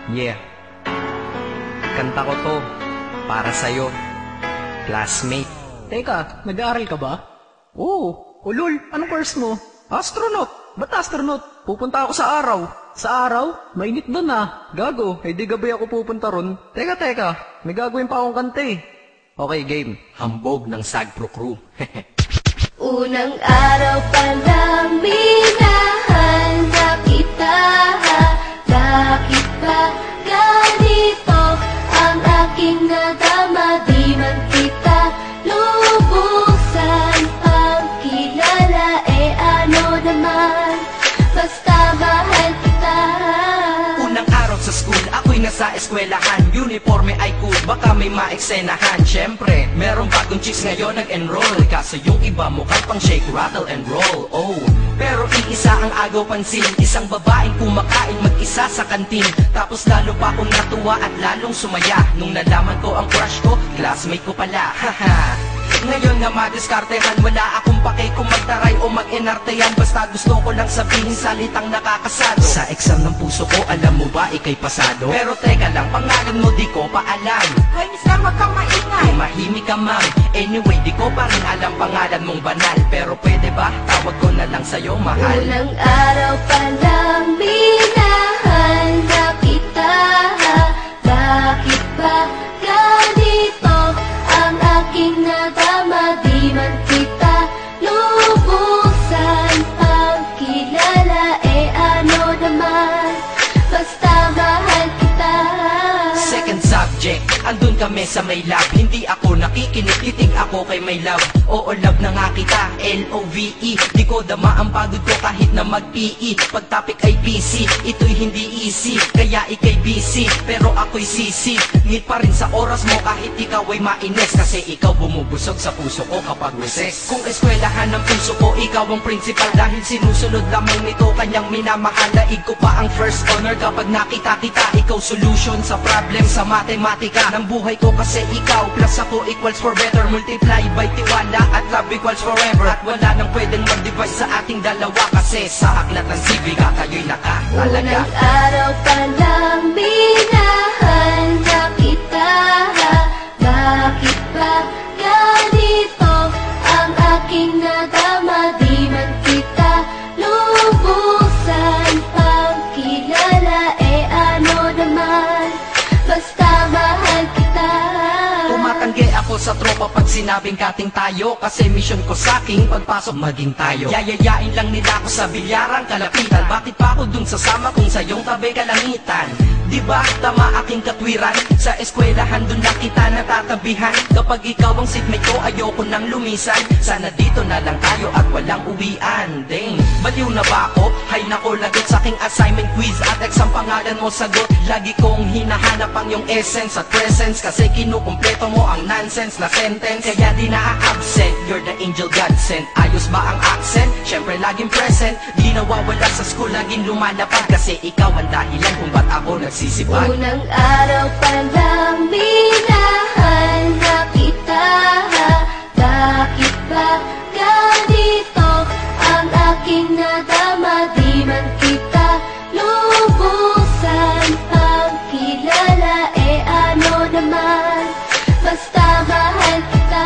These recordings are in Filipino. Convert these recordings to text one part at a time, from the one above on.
Yeah, kanta ko to para sa'yo, classmate. Teka, nag-aaral ka ba? Oo. Ulol, anong course mo? Astronaut. Ba't astronaut? Pupunta ako sa araw. Sa araw? Mainit doon ah. Gago, di gabi ako pupunta ron. Teka, may gagawin pa akong kanta eh. Okay, game. Hambog ng Sagpro Crew. Unang araw pa lang minahanda kita. Bakit ba ganito ang aking nadama? Di man kita lubusan pang kilala. Ano naman, basta mahal kita. Unang araw sa school, ako'y nasa eskwelahan. Uniforme ay cool, baka may maeksenahan. Siyempre, merong bagong chicks ngayon nag-enroll. Kaso yung iba mukhang pang shake, rattle and roll. Oh, pero iisa ang agaw pansin. Isang babaeng kumakain mag-isa sa kantin. Tapos lalo pa akong natuwa at lalong sumaya nung nalaman ko ang crush ko, classmate ko pala. Haha. Ngayon na madiskartehan, wala akong pake kung magtaray o mag-enartehan. Basta gusto ko lang sabihin salitang nakakasado. Sa exam ng puso ko, alam mo ba ikay pasado? Pero teka lang, pangalan mo di ko pa alam. Hoy, mister, wag kang maingay. Tumahimik ka ma'am. Anyway, di ko pa rin alam pangalan mong banal. Pero pwede ba, tawag ko na lang sa'yo mahal. Unang araw pa lang minahanda kita. Bakit ba ganito ang aking nadama? Di man kita lubusan pang kilala. Ano naman, basta mahal kita. Second subject, andun kami sa may lab. Hindi ako nakikinig, titig ako kay may love. Oo, love na nga kita, L-O-V-E. Di ko dama ang pagod ko kahit na mag-PE. Pag topic ay PC, ito'y hindi easy. Kaya ikay busy, pero ako'y sisi. Ngit pa rin sa oras mo kahit ikaw ay mainis. Kasi ikaw bumubusog sa puso ko kapag recess. Kung eskwelahan ng puso ko, ikaw ang principal. Dahil sinusunod lamang nito kanyang minamahal. Daig ko pa ang first honor kapag nakita kita. Ikaw solution sa problem sa matematika ng buhay ko. Kasi ikaw plus ako equals for better. Multiply by tiwala at love equals forever. At wala nang pwedeng mag-divide sa ating dalawa. Kasi sa aklat ng sibika tayo'y nakatalaga. Unang araw pa lang minahanda kita. Bakit ba ganito ang aking nadama? Di man kita lubusan pang kilala. Ano naman, basta mahal kita. Tumatanggi ako sa tropa pag sinabing kating tayo. Kasi mission ko sa'king pagpasok maging tayo. Yayayain lang nila ako sa bilyarang kalapitan. Bakit pa ako dun sasama kung sa iyong tabi kalangitan? Diba tama aking katwiran? Sa eskwelahan dun lang kita natatabihan. Kapag ikaw ang seatmate ko, ayoko nang lumisan. Sana dito na lang tayo at walang uwian. Dang, baliw na ba ako? Hay nako, lagot sa aking assignment quiz at exam pangalan mo sagot. Lagi kong hinahanap ang iyong essence at presence. Kasi kinukumpleto mo ang nonsense na sentence. Kaya di na-absent, you're the angel God sent. Ayos ba ang accent? Syempre laging present. Di nawawala sa school, laging lumalapag. Kasi ikaw ang dahilan kung ba't ako nagsisipag. Unang araw pa lang minahanda kita. Bakit ba ganito ang aking nadama? Di man kita lubusan pang kilala. Ano naman, basta mahal kita.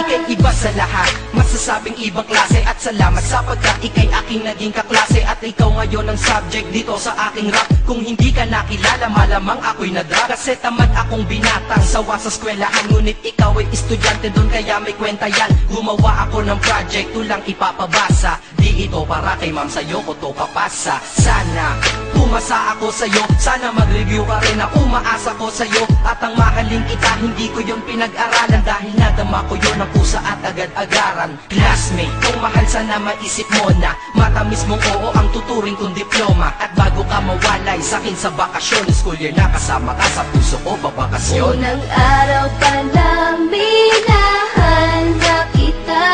Ika'y iba sa lahat, masasabing ibang klase. At salamat sapagkat ika'y aking naging kaklase. At ikaw ngayon ang subject dito sa aking rap. Kung hindi ka nakilala, malamang ako'y nadrag. Kasi tamad akong binatang sawa sa eskwelahan. Ngunit ikaw ay estudyante doon, kaya may kwenta yan. Gumawa ako ng project, tulang ipapabasa. Di ito para kay ma'am, sa'yo ko to papasa. Sana pumasa ako sa'yo, sana mag-review ka rin na umaasa ko sa'yo. At ang mahalin kita, hindi ko yun pinag-aralan. Dahil nadama ko yun ang pusa at agad-agaran. Classmate, kung mahal sana maisip mo na matamis mong oo ang tuturing kong diploma. At bago ka mawalay sa'kin sa bakasyon, school year na kasama ka sa puso ko babakasyon. Unang araw pa lang minahanda kita.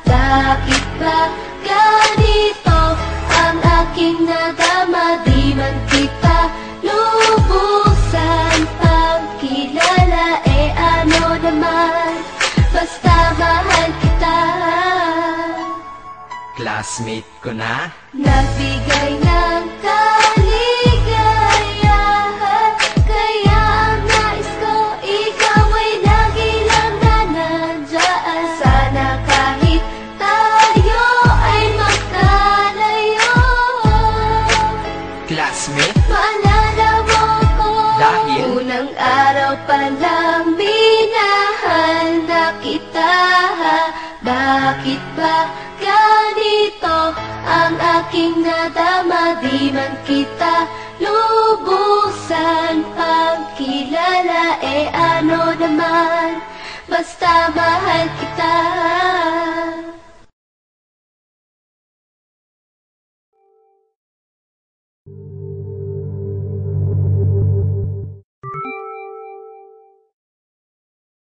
Bakit ba ganito ang aking nadama? Di man kita lubusan pang kilala. Ano naman, basta mahal kita. Classmate ko na Nagbigay ng kaligaya. kita. Bakit ba ganito ang aking nadama? Di man kita lubusan pagkilala, ano naman, basta mahal kita.